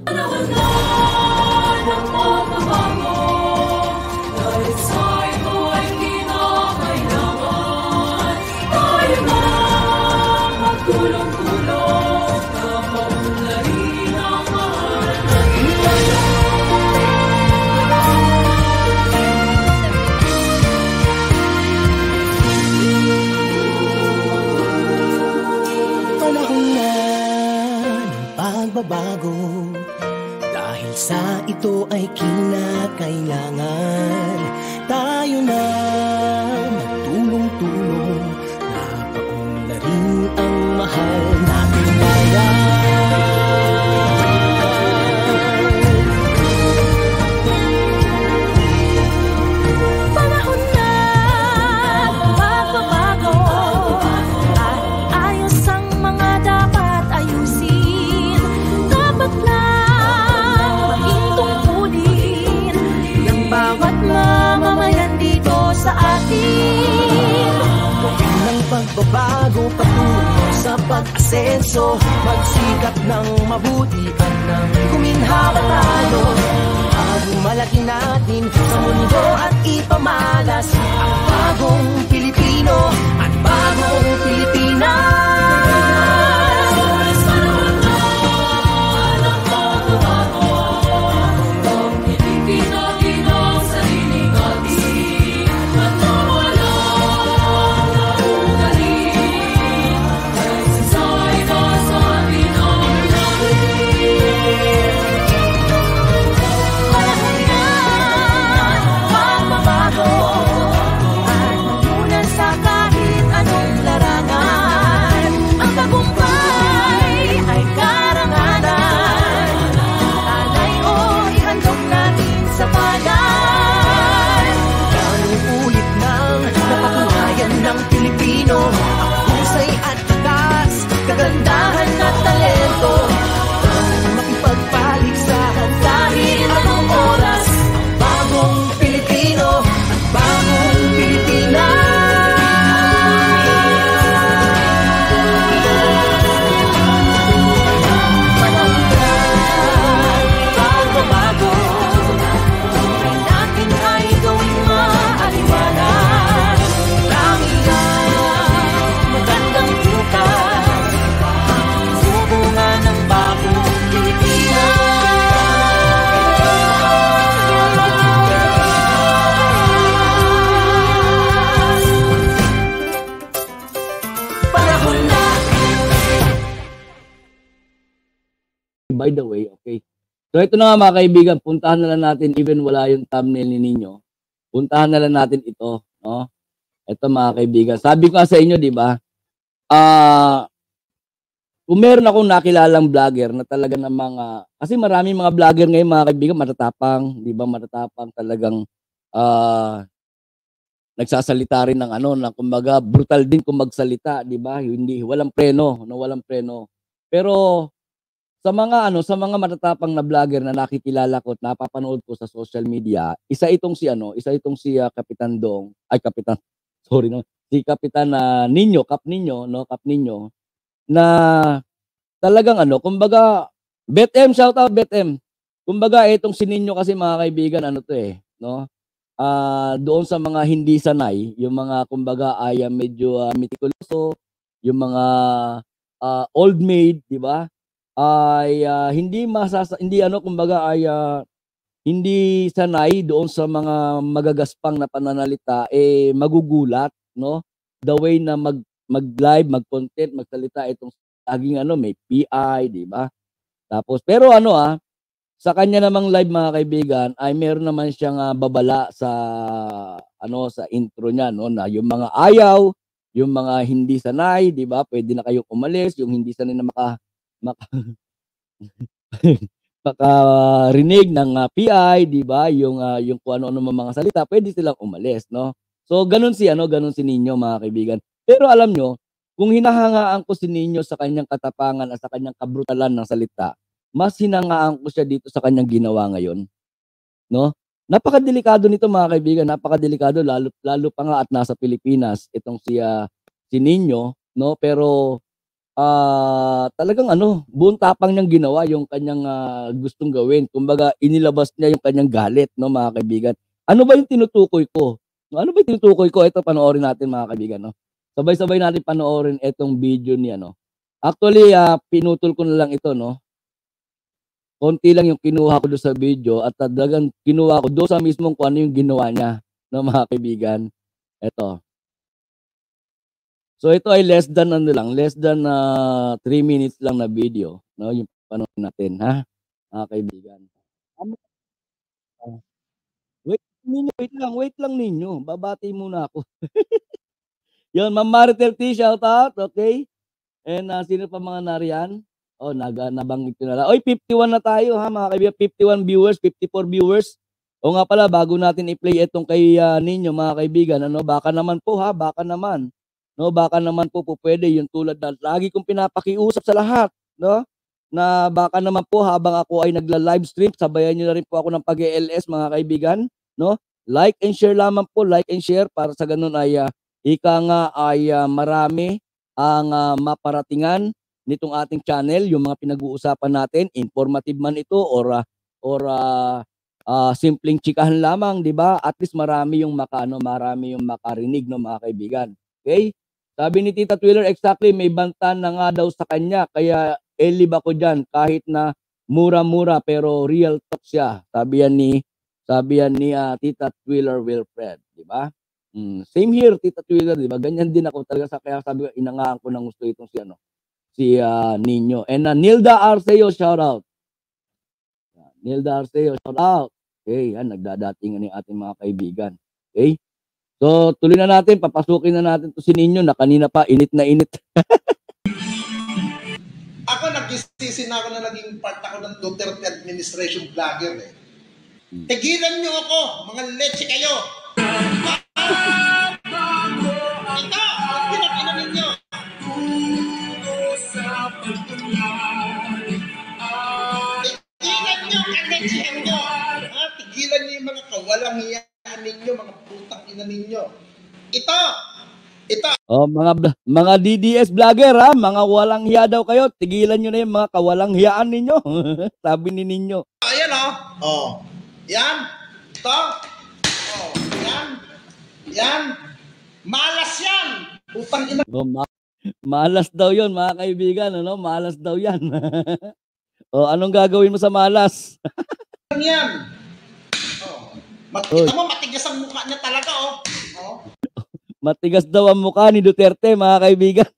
Panahon na ng pagbabago, dahil sa ito ay kinakailangan. Tayo na magtulong-tulong na maunlarin ang mahal na Panahon na ng pagbabago, dahil sa ito ay kinakailangan. Tayo na magtulong-tulong na paunlarin ang mahal nating bayan. Panahon na magbabago, at ayos ang mga dapat ayusin. Dapat lang maging tungkulin ng bawat mamamayan dito sa atin. Ng pagbabago patungo sa pag-asenso, magsikap ng mabuti at ng kuminhawa tayo. Malaki natin sa mundo at ipamalas ang bagong Pilipino at bagong Pilipinas. panahon na ng pagbabago, ang Pilipinatin ang sarili natin at mawala ng ugali, dahil sisay na sa atin ang langit. Panahon na magbabago, at magmula sa kahit anong larangan. Ang tagumpay ay karangalan. Alay o ihandog natin sa bayan. Ulit nang napatunayan ng Pilipino ang husay at tatas, kagandahan at talento. Makipagpaligsahan kahit anong oras, ang bagong Pilipino at bagong Pilipinas. Pagbabago, buhay natin ay gawing maaliwalas. Rangihan, magandang bukas, subungan ng bagong Pilipinas. Panahon na. By the way, okay. So ito na nga mga kaibigan, puntahan na lang natin, even wala yung thumbnail ni Ninyo. Puntahan na lang natin ito, no? Ito mga kaibigan. Sabi ko nga sa inyo, di ba? Kung meron akong nakilalang vlogger na talaga ng mga, kasi maraming mga vlogger ngayon mga kaibigan, matatapang, di ba? Matatapang talagang nagsasalita rin ng ano, na kumbaga brutal din kung magsalita, di ba? Hindi, walang preno, no? Walang preno. Pero sa mga matatapang na vlogger na nakikilala ko at napapanood ko sa social media, isa itong si Kapitan Dong, si Kapitan Ninyo, Kap Ninyo, na talagang kumbaga, BetM, shout out BetM. Kumbaga itong si Ninyo kasi mga kaibigan, no? Doon sa mga hindi sanay, yung mga kumbaga ay medyo meticuloso, yung mga old maid, di ba? Ay hindi sanay doon sa mga magagaspang na pananalita, magugulat, no? The way na mag-live, mag-content, magsalita itong laging may PI, di ba? Tapos pero sa kanya namang live mga kaibigan ay meron naman siyang babala sa sa intro niya, no, na yung mga ayaw, yung mga hindi sanay, di ba? Pwede na kayong umalis, yung hindi sanay na makarinig ng PI, di ba? Yung kung ano-ano mga salita, pwede silang umalis, no? So ganun si Ninyo mga kaibigan. Pero alam nyo, kung hinahangaan ko si Ninyo sa kanyang katapangan at sa kanyang kabrutalan ng salita, mas hinangaan ko siya dito sa kanyang ginawa ngayon, no? Napakadelikado nito mga kaibigan, napakadelikado lalo pa nga at nasa Pilipinas itong si Ninyo, no? Pero talagang ano, buong tapang niyang ginawa yung kanyang gustong gawin. Kumbaga, inilabas niya yung kanyang galit, no, mga kaibigan. Ano ba yung tinutukoy ko? Ano ba yung tinutukoy ko? Ito, panoorin natin, mga kaibigan, no? Sabay-sabay natin panoorin itong video niya, no? Actually, pinutol ko na lang ito, no? Konti lang yung kinuha ko doon sa video at talagang kinuha ko doon sa mismong kung ano yung ginawa niya, no, mga kaibigan. Ito. So ito ay less than 3 minutes lang na video, no, yung panoorin natin, ha, mga kaibigan. Wait lang ninyo, babati muna ako. Yun, Ma'am Maritel T, shout out, okay. And sino pa mga nariyan? Oh, nabanggit ko na lang. Oy, 51 na tayo, ha, mga kaibigan. 51 viewers, 54 viewers. O nga pala, bago natin i-play itong kay ninyo, mga kaibigan, ano, baka naman po, ha, baka naman. No, baka naman po pwede yung tulad na lagi kong pinapakiusap sa lahat, no? Na baka naman po habang ako ay nagla-live stream, sabayan niyo na rin po ako ng pag-ELS, mga kaibigan, no? Like and share lamang po, like and share para sa ganun ay ika nga ay marami ang maparatingan nitong ating channel, yung mga pinag-uusapan natin, informative man ito or simpleng chikahan lamang, 'di ba? At least marami yung marami yung makarinig, no, mga kaibigan. Okay? Sabi ni Tita Twiller, exactly, may banta na nga daw sa kanya, kaya elib ako dyan, kahit na mura-mura pero real talk siya. Sabi yan ni Tita Twiller Wilfred, di ba? Same here, Tita Twiller, di ba? Ganyan din ako talaga, kaya sabi ko, inangaan ko ng gusto itong si Nino. And Nilda Arceo, shout out. Nilda Arceo, shout out. Okay, yan, nagdadatingan yung ating mga kaibigan. Okay? So, tuloy na natin, papasukin na natin to si Nino na kanina pa, init na init. Ako, nagsisisi na ako na naging part ako ng Duterte administration vlogger eh. Tigilan niyo ako, mga leche kayo! Ito, ang pinakina ninyo! Tigilan niyo, ka-leche kayo! Tigilan niyo yung mga kawalang hiya ninyo, mga putang ina ninyo. Ito. Oh, mga DDS vlogger, ha, mga walang hiya daw kayo. Tigilan niyo na yung mga kawalang hiyaan ninyo. Sabi ni Ninyo. Ayan oh. Oh. Yan. Ito. Oh, yan. Yan. Malas yan. Putang ina. Oh, malas daw 'yon, mga kaibigan, ano? Malas daw 'yan. Oh, anong gagawin mo sa malas? Yan. Kita mo, matigas ang mukha niya talaga, oh. Oh. Matigas daw ang mukha ni Duterte, mga kaibigan.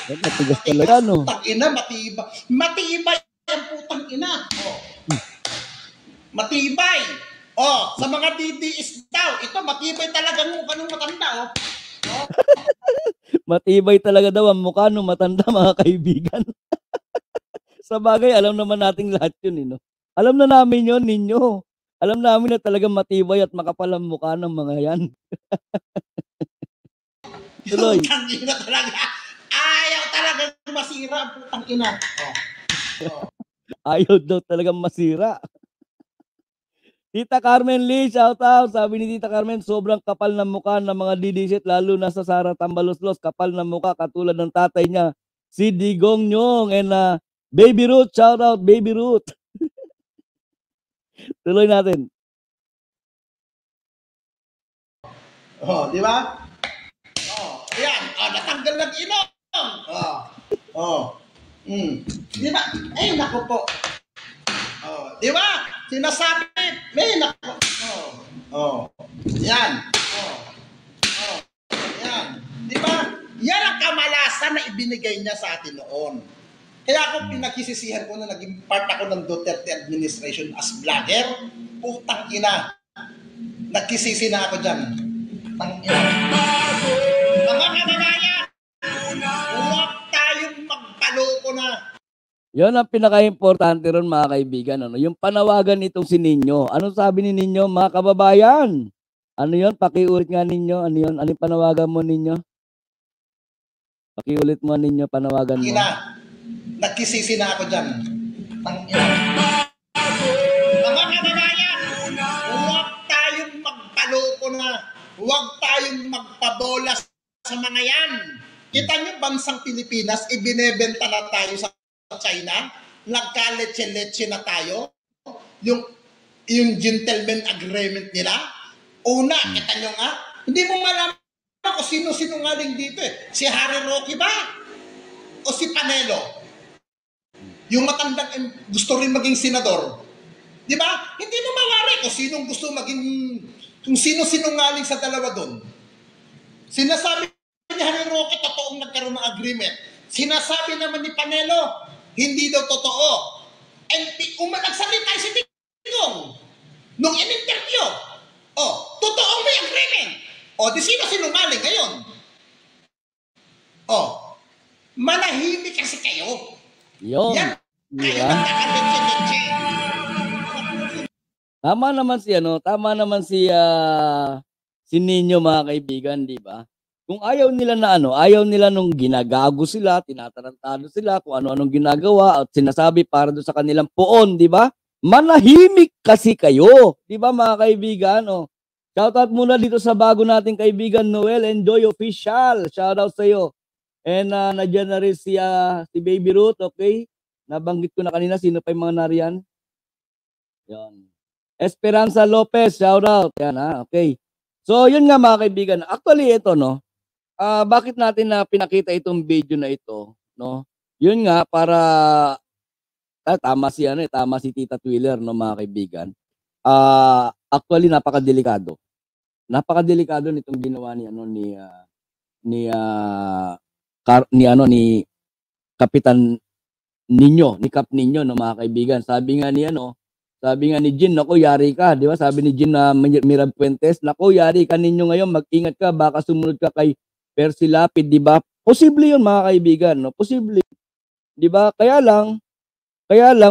Matigas talaga, no? Putang ina, matibay. Matibay ang putang ina. Oh. Matibay. Oh, sa mga DDS daw, ito matibay talaga ang mukha ng matanda, oh. Oh. Matibay talaga daw ang mukha ng matanda, mga kaibigan. Sa bagay, alam naman nating lahat yun, no? Alam na namin yun, Ninyo. Alam namin na talagang matibay at makapal ang mukha ng mga yan. Tuloy. Putang ina talaga. Ayaw talaga masira ang putang ina. Oh. Oh. Ayaw daw talagang masira. Tita Carmen Lee, shout out. Sabi ni Tita Carmen, sobrang kapal ng mukha ng mga didisit, lalo na sa Sara Tambaloslos. Kapal ng mukha, katulad ng tatay niya, si Digong Nyong. And Baby Ruth, shout out, Baby Ruth. Tuloy natin. Oh, di ba? Oh, ayan. Oh, natanggal ng ilong. Oh. Oh. Di ba? Ay, naku po. Oh, di ba? Sinasabi, may naku. Oh. Oh. Yan. Oh. Oh. Yan. Di ba? Yan ang kamalasan na ibinigay niya sa atin noon. Kaya ako pinagsisisihan ko na naging part ako ng Duterte administration as vlogger. Putang ina. Nagkisisi na ako dyan. Putang ina. Mga kababayan, huwag tayong magpaloko na. Yon ang pinaka-importante ron, mga kaibigan. Ano? Yung panawagan nitong si Ninyo. Ano sabi ni Ninyo, mga kababayan? Ano yon? Pakiulit nga Ninyo. Ano yon? Ano yung panawagan mo, Ninyo? Pakiulit mo, Ninyo, panawagan mo. Ina. Nagkisisi na ako dyan. Tangina. Mga kababayan, huwag huwag tayong magpabola sa mga yan. Kita niyo, bansang Pilipinas, ibinebenta na tayo sa China, nagka-leche-leche na tayo, yung gentleman agreement nila. Una, kita niyo nga, hindi mo malaman kung sino-sinungaling dito eh. Si Harry Roque ba? O si Panelo? Yung matandang gusto rin maging senador. Di ba? Hindi mo mawari kung sinong gusto maging, kung sino-sinungaling sa dalawa doon. Sinasabi ni Harry Roque, totoong nagkaroon ng agreement. Sinasabi naman ni Panelo, hindi daw totoo. And nagsalita si Tingong nung in-interview. Totoong may agreement. Di sino sinungaling ngayon? Manahimik kasi kayo. Yun. Yan. Kayo Diba? magkakaleche-leche. Tama naman si Nino, mga kaibigan, di ba? Kung ayaw nila ayaw nila nung ginagago sila, tinatarantado sila, kung ano-anong ginagawa at sinasabi para doon sa kanilang poon, di ba? Manahimik kasi kayo, di ba, mga kaibigan? Shoutout muna dito sa bago nating kaibigan Noel Enjoy Official. Shoutout sa iyo. And nandiyan na rin si Baby Ruth, okay? Nabanggit ko na kanina sino pa yung mga nariyan. Yan. Esperanza Lopez, shoutout. Yan okay. So, yun nga mga kaibigan. Actually, ito, bakit natin na pinakita itong video na ito, no? Yun nga, para, tama si Tita Twiller, no, mga kaibigan. Actually, napakadelikado. Napakadelikado nitong ginawa ni Kapitan Nino, ni Kap Nino, no, mga kaibigan. Sabi nga ni Jin, nako, yari ka, di ba? Sabi ni Jin na Mirab Puentes, nako, yari ka ninyo ngayon, mag-ingat ka, baka sumunod ka kay Percy Lapid, di ba? Posible yun, mga kaibigan, no? Posible. Di ba? Kaya lang,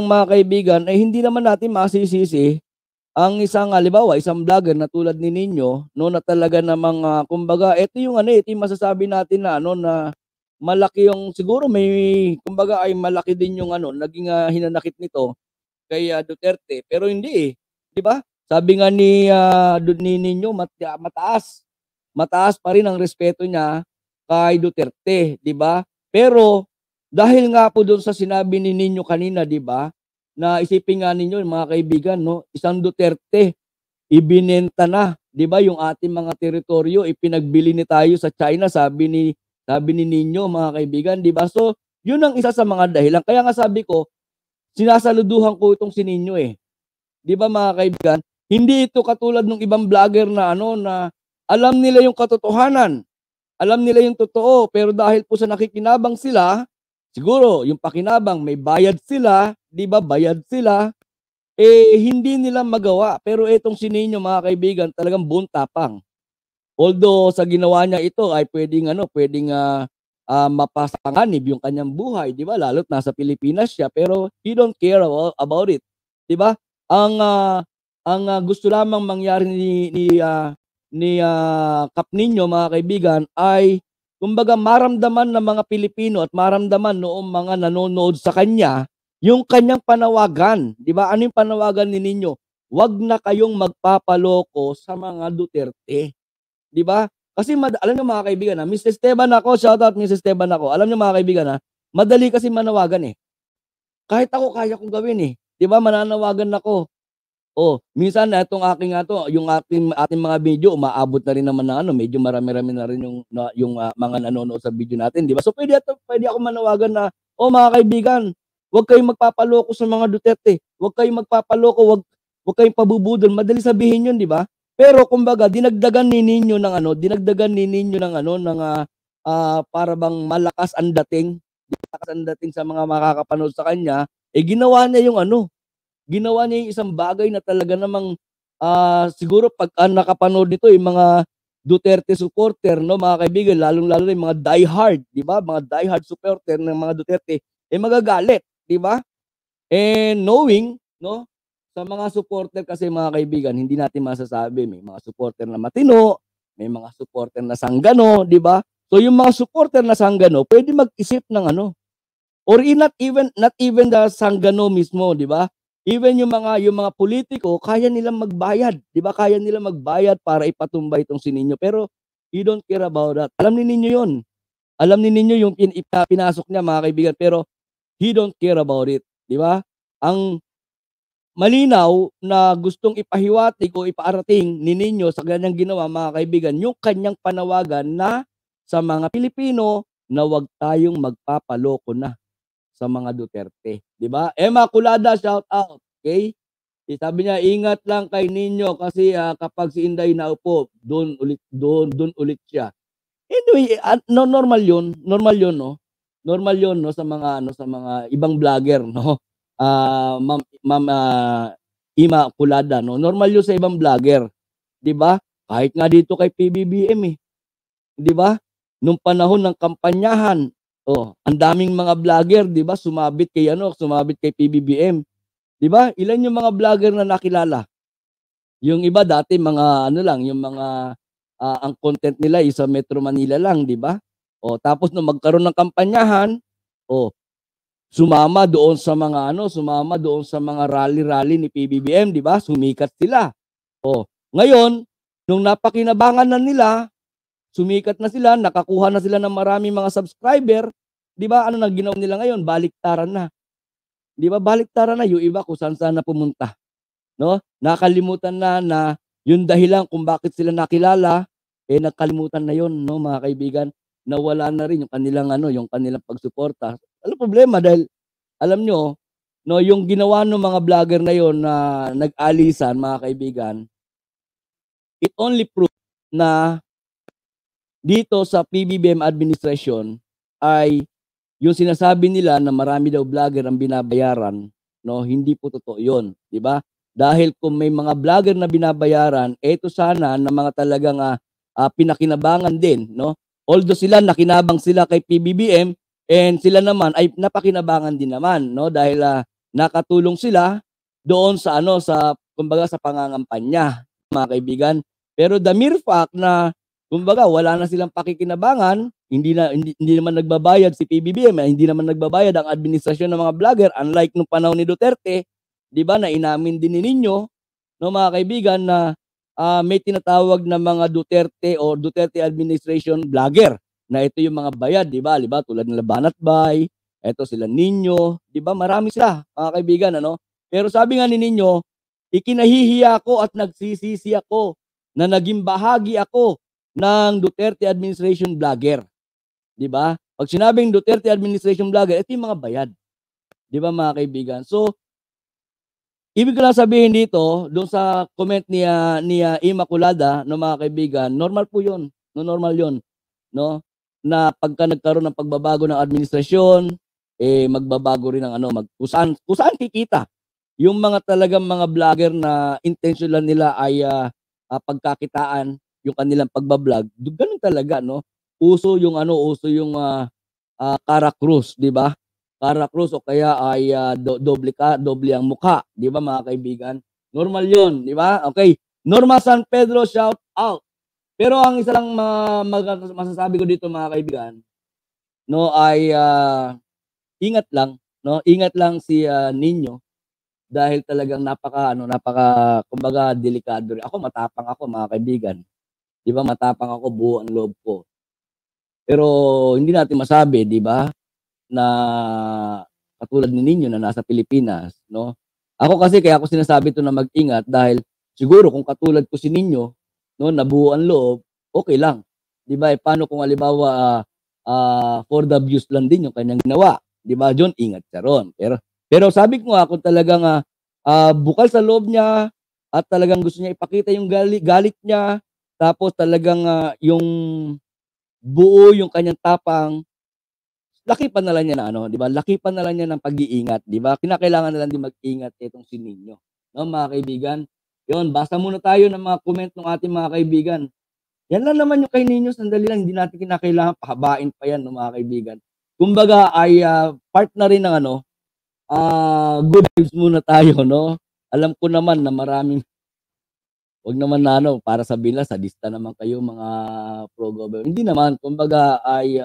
mga kaibigan, hindi naman natin masisisi ang isang, halimbawa, isang vlogger na tulad ni Nino, no, na talaga namang, kumbaga, ito yung masasabi natin na, na malaki yung, siguro may, kumbaga, ay malaki din yung, naging hinanakit nito kay Duterte, pero hindi di ba? Sabi nga ni Nino, mataas pa rin ang respeto niya kay Duterte, di ba? Pero dahil nga po doon sa sinabi ni Nino kanina, di ba? Na isipin nga ninyo, mga kaibigan, no, isang Duterte ibinenta na, di ba, yung ating mga teritoryo, ipinagbili ni tayo sa China, sabi ni Nino, mga kaibigan, di ba? So, yun ang isa sa mga dahilan. Kaya nga sabi ko, sinasaluduhan ko itong si Nino Di ba, mga kaibigan? Hindi ito katulad ng ibang vlogger na na alam nila yung katotohanan. Alam nila yung totoo, pero dahil po sa nakikinabang sila, siguro yung pakinabang may bayad sila, di ba? Bayad sila, hindi nila magawa. Pero itong si Nino, mga kaibigan, talagang buong tapang. Although sa ginawa niya ito ay pwedeng mapasanganib yung kanyang buhay, di ba? Lalo't nasa Pilipinas siya, pero he don't care about it, di ba? Ang gusto lamang mangyari ni Kap Nino, mga kaibigan, ay kumbaga maramdaman ng mga Pilipino at maramdaman noong mga nanonood sa kanya yung kanyang panawagan, di ba? Ano yung panawagan ni Nino? Wag na kayong magpapaloko sa mga Duterte, di ba? Kasi alam niyo, mga kaibigan, Mr. Esteban ako, shoutout Mr. Esteban ako. Alam niyo, mga kaibigan, madali kasi manawagan Kahit ako kaya kong gawin 'di ba? Mananawagan ako. Minsan itong yung ating mga video umaabot na rin naman ng medyo marami-rami na rin yung mga nanonood sa video natin, 'di ba? So pwede ako manawagan na, mga kaibigan, huwag kayong magpapaloko sa mga Duterte. Huwag kayong magpapaloko, huwag kayong pabubudol. Madali sabihin 'yun, 'di ba? Pero kumbaga dinagdagan ni Nino ng para bang malakas ang dating sa mga makakapanood sa kanya, ginawa niya yung isang bagay na talaga namang siguro pag nakapanood nito yung mga Duterte supporter, no, mga kaibigan, lalong-lalo na yung mga diehard, di ba? Mga diehard supporter ng mga Duterte, magagalit, di ba? And knowing, no, sa mga supporter kasi, mga kaibigan, hindi natin masasabi, may mga supporter na matino, may mga supporter na sanggano, di ba? So yung mga supporter na sanggano, pwede mag-isip ng or not even the sanggano mismo, di ba? Even yung mga politiko, kaya nilang magbayad, 'di ba? Kaya nilang magbayad para ipatumba itong si Nino, pero he don't care about that. Alam ni Nino 'yun. Alam ni Nino yung pinasok niya, mga kaibigan, pero he don't care about it, 'di ba? Ang malinaw na gustong ipahiwatig o ipaarating ni Nino sa kanyang ginawa, mga kaibigan, yung kanyang panawagan na sa mga Pilipino na huwag tayong magpapaloko na sa mga Duterte, 'di ba? Emma Culada, shout out, okay? Sabi niya, ingat lang kay Nino kasi kapag si Inday naupo, doon ulit siya. Anyway, normal 'yun, no? Normal 'yun, no, sa mga sa mga ibang vlogger, no? Ma'am Ima Culada, no? Normal 'yun sa ibang vlogger, 'di ba? Kahit nga dito kay PBBM, 'di ba? Nung panahon ng kampanyahan, ang daming mga vlogger, 'di ba, sumabit kay PBBM, 'di ba? Ilan yung mga vlogger na nakilala? Yung iba dati mga lang, yung mga ang content nila is sa Metro Manila lang, 'di ba? Tapos nung magkaroon ng kampanyahan, sumama doon sa mga rally-rally ni PBBM, 'di ba? Sumikat sila. Ngayon, nung napakinabangan na nila, sumikat na sila, nakakuha na sila ng maraming mga subscriber, 'di ba? Ano na ginawa nila ngayon? Baliktaran na. 'Di ba? Baliktaran na yung iba kung saan na pumunta, no? Nakalimutan na yung dahilan kung bakit sila nakilala, nagkalimutan na yon, no, mga kaibigan. Nawala na rin yung kanilang pagsuporta. Ano problema dahil alam nyo, no, yung ginawa ng mga vlogger na yon na nag-alisan, mga kaibigan, it only proves na dito sa PBBM administration ay yung sinasabi nila na marami daw vlogger ang binabayaran, no, hindi po totoo 'yon, 'di ba? Dahil kung may mga vlogger na binabayaran, eto sana na mga talagang pinakinabangan din, no? Although nakinabang sila kay PBBM, and sila naman ay napakinabangan din naman, no, dahil nakatulong sila doon sa kumbaga sa pangangampanya, mga kaibigan. Pero the mere fact na kumbaga wala na silang pakikinabangan, hindi naman nagbabayad si PBBM, hindi naman nagbabayad ang administrasyon ng mga vlogger, unlike nung panahon ni Duterte, 'di ba, na inamin din ni Nino, no, mga kaibigan, na may tinatawag na mga Duterte o Duterte administration vlogger na ito yung mga bayad, 'di ba? Tulad ng Banat Bay, ito sila Nino, 'di ba? Marami sila, mga kaibigan, ano? Pero sabi nga ni Nino, ikinahihiya ko at nagsisisi ako na naging bahagi ako ng Duterte administration vlogger. 'Di ba? Pag sinabing Duterte administration vlogger, ito yung mga bayad. 'Di ba, mga kaibigan? So, ibig ko lang sabihin dito, doon sa comment ni Ima Culada, no, mga kaibigan, normal po 'yon. No, normal 'yon, no? Na pagka nagkaroon ng pagbabago ng administrasyon, magbabago rin ang kung saan kikita yung mga talagang mga vlogger na intentional nila ay pagkakitaan yung kanilang pagbablog. Ganun talaga, no? Uso yung Cara Cruz, 'di ba? Cara Cruz o kaya ay doble ang mukha, 'di ba, mga kaibigan? Normal 'yon, 'di ba? Okay. Norma San Pedro, shout out. Pero ang isa lang masasabi ko dito, mga kaibigan, no, ay ingat lang, no? Ingat lang si Nino dahil talagang napaka kumbaga delikado rin. Ako matapang ako, mga kaibigan. 'Di ba? Matapang ako, buo ang loob ko. Pero hindi natin masabi, 'di ba, na katulad ni Nino na nasa Pilipinas, no? Ako kasi kaya ako sinasabi to na mag-ingat dahil siguro kung katulad ko si Nino, no, nabuo ang loob, okay lang. 'Di ba? Paano kung halimbawa for the views lang din yung kanyang ginawa, 'di ba? John, ingat siya ron. Pero sabi ko nga, kung talagang bukal sa loob niya at talagang gusto niya ipakita yung galit niya, tapos talagang yung buo yung kanyang tapang, lakipan na lang niya na 'di ba? Lakipan na lang niya ng pag-iingat, 'di ba? Kinakailangan na lang din mag-ingat itong si Nino, no, mga kaibigan. 'Yon, basa muna tayo ng mga comment ng ating mga kaibigan. Yan lang naman yung kay Nino, sandali lang, hindi natin kinakailangan pahabain pa yan, no, mga kaibigan. Kumbaga ay part na rin ng good vibes muna tayo, no? Alam ko naman na maraming, wag naman na para sabihin lang, sadista naman kayo mga pro-government. Hindi naman, kumbaga ay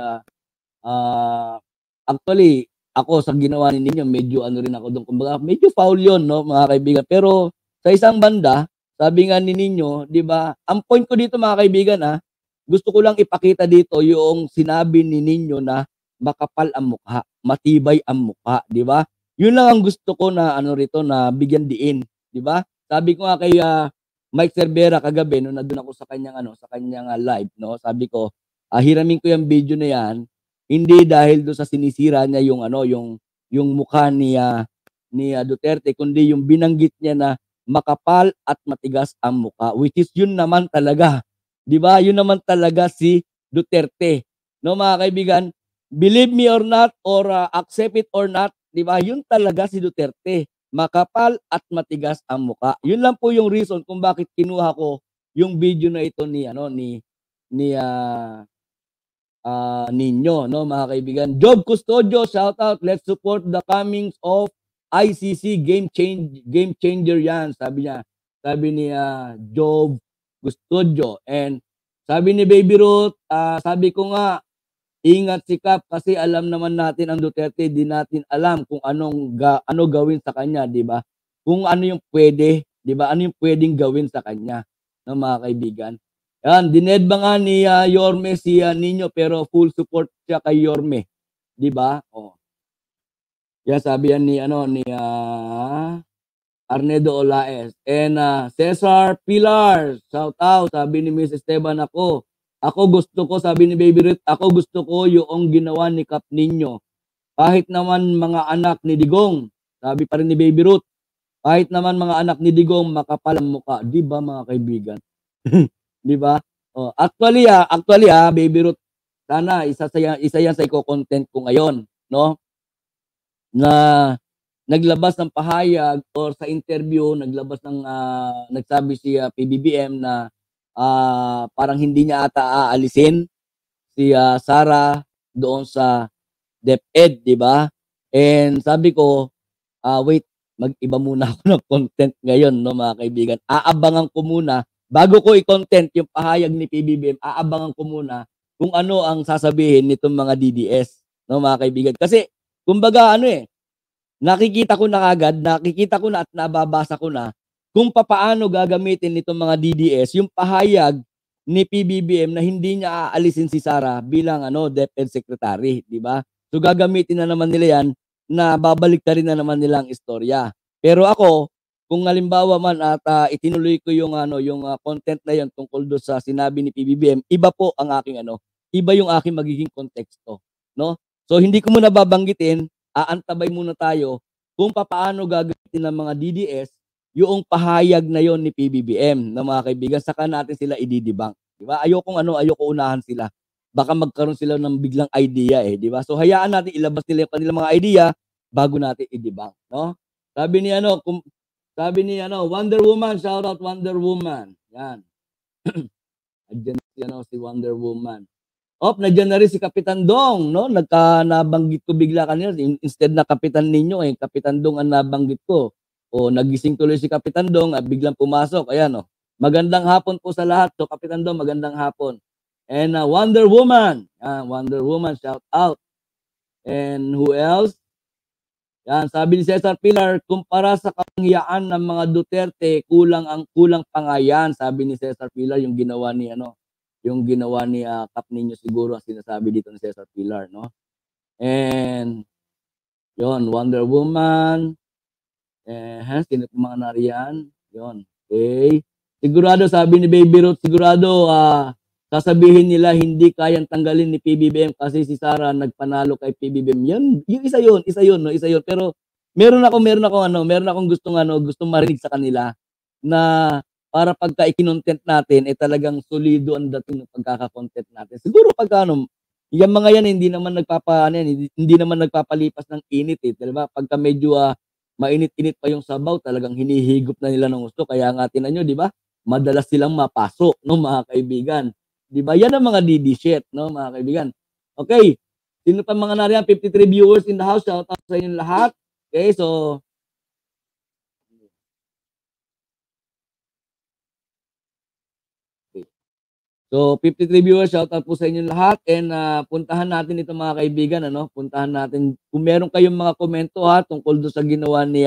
actually, ako sa ginawa ninyo, medyo ano rin ako doon. Kumbaga, medyo foul yun, no, mga kaibigan. Pero sa isang banda, sabi nga ni ninyo, di ba, ang point ko dito mga kaibigan, gusto ko lang ipakita dito yung sinabi ni ninyo na makapal ang mukha, matibay ang mukha, di ba? Yun lang ang gusto ko na ano rito na bigyan diin, di ba? Sabi ko nga kay Mike Cervera kagabi nung nandun ako sa kanyang live, no? Sabi ko, hiramin ko yung video na yan, hindi dahil do sa sinisira niya yung yung mukha ni Duterte, kundi yung binanggit niya na makapal at matigas ang mukha, which is yun naman talaga. 'Di ba? Yun naman talaga si Duterte. No, mga kaibigan, believe me or not or accept it or not, 'di ba? Yun talaga si Duterte. Makapal at matigas ang mukha. Yun lang po yung reason kung bakit kinuha ko yung video na ito ni ninyo, no, mga kaibigan. Job Custodio, shout out. Let's support the comings of ICC game changer yan, sabi niya. Sabi ni Job Custodio. And sabi ni Baby Ruth, sabi ko nga, ingat si Kap kasi alam naman natin ang Duterte, di natin alam kung ano gawin sa kanya, di ba? Kung ano yung pwede, di ba? Ano yung pwedeng gawin sa kanya, no, mga kaibigan. Yan, dined ba nga ni Yorme si Nino, pero full support siya kay Yorme, di ba? Oh. Yan, sabi yan ni Arnedo Olaes. And Cesar Pilar, shout out, sabi ni Miss Esteban, ako gusto ko, sabi ni Baby Ruth, ako gusto ko yung ginawa ni Kap Nino. Kahit naman mga anak ni Digong, sabi pa rin ni Baby Ruth, kahit naman mga anak ni Digong makapal ang mukha, di ba mga kaibigan? Di ba? Oh, actually Baby Ruth, sana isa yan sa i-content ko ngayon, no? Na naglabas ng pahayag or sa interview nagsabi si PBBM na parang hindi niya ata aalisin si Sara doon sa DepEd, di ba? And sabi ko, wait, mag-iba muna ako ng content ngayon, no, mga kaibigan. Aabangan ko muna bago ko i-content yung pahayag ni PBBM, aabangan ko muna kung ano ang sasabihin nitong mga DDS, no, mga kaibigan. Kasi kumbaga nakikita ko na at nababasa ko na kung papaano gagamitin nitong mga DDS yung pahayag ni PBBM na hindi niya aalisin si Sara bilang DepEd Secretary, di ba? So gagamitin na naman nila yan na babalik na rin na naman nila ang istorya. Pero ako, kung halimbawa man at itinuloy ko yung content na yon tungkol do sa sinabi ni PBBM, iba po ang aking iba yung aking magiging konteksto, no? So hindi ko muna babanggitin, aantabay muna tayo kung paano gagamitin ng mga DDS yung pahayag na yon ni PBBM, na mga kaibigan, saka natin sila i-debunk, di ba? Ayoko unahan sila. Baka magkaroon sila ng biglang idea di ba? So hayaan natin ilabas nila yung kanilang mga idea bago natin i-debunk, no? Sabi ni Wonder Woman, shout out Wonder Woman. Yan. Andiyan si Wonder Woman. Nandiyan na rin si Kapitan Dong, no? Nabanggit ko bigla kanina, instead na Kapitan ninyo, Kapitan Dong ang nabanggit ko. Nagising tuloy si Kapitan Dong at biglang pumasok. Ayan, magandang hapon po sa lahat. So, Kapitan Dong, magandang hapon. And Wonder Woman. Wonder Woman, shout out. And who else? Yan, sabi ni Cesar Pilar, kumpara sa kapangyaan ng mga Duterte, kulang pa nga yan. Sabi ni Cesar Pilar, yung ginawa ni Kap Nino siguro ang sinasabi dito ni Cesar Pilar, no? And yon, Wonder Woman. Sino po mga nariyan? Yon. Okay. Sigurado, sabi ni Baby Ruth, sigurado sasabihin nila hindi kayang tanggalin ni PBBM kasi si Sara nagpanalo kay PBBM. Yan, yung isa yun. Pero meron akong gustong marinig sa kanila na para pagka i-content natin talagang solido ang dating ng pagkaka-content natin. Siguro yung mga yan hindi naman nagpapalipas ng init diba? Pagka medyo mainit-init pa yung sabaw, talagang hinihigop na nila ng gusto. Kaya nga tinan nyo, di ba? Madalas silang mapasok, no, mga kaibigan. Di ba? Yan ang mga DD shit, no, mga kaibigan. Okay. Sino pa mga nariyan? 53 viewers in the house. Shout out sa inyo lahat. Okay, so So 53 viewers, shout out po sa inyo lahat, and puntahan natin ito mga kaibigan, ano? Puntahan natin kung meron kayong mga komento tungkol do sa ginawa ni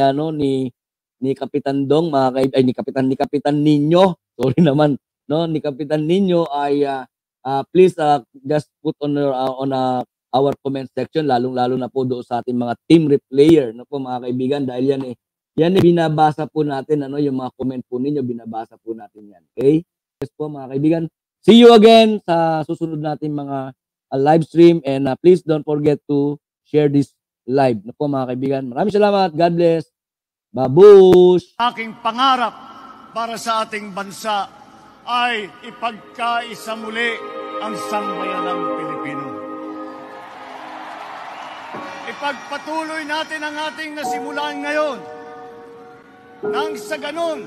ni Kapitan Dong, ni Kapitan Nino. Sorry naman, no? Ni Kapitan Nino ay please just put on our comment section, lalong-lalo na po doon sa ating mga team replayer, no po mga kaibigan, dahil yan binabasa po natin, ano, yung mga comment po ninyo, binabasa po natin yan. Okay? Yes po mga kaibigan. See you again sa susunod natin mga live stream, and please don't forget to share this live. No po mga kaibigan. Maraming salamat. God bless. Babush! Aking pangarap para sa ating bansa ay ipagkaisa muli ang sambayanang Pilipino. Ipagpatuloy natin ang ating nasimulan ngayon. Nang sa ganun,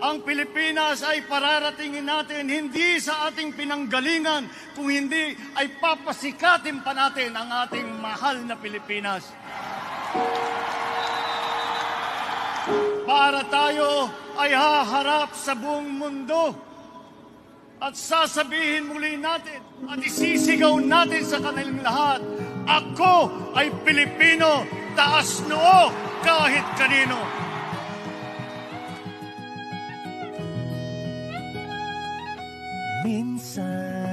ang Pilipinas ay pararatingin natin hindi sa ating pinanggalingan, kung hindi ay papasikatin pa natin ang ating mahal na Pilipinas. Para tayo ay haharap sa buong mundo at sasabihin muli natin at isisigaw natin sa kanilang lahat, ako ay Pilipino, taas noo kahit kanino. Minsan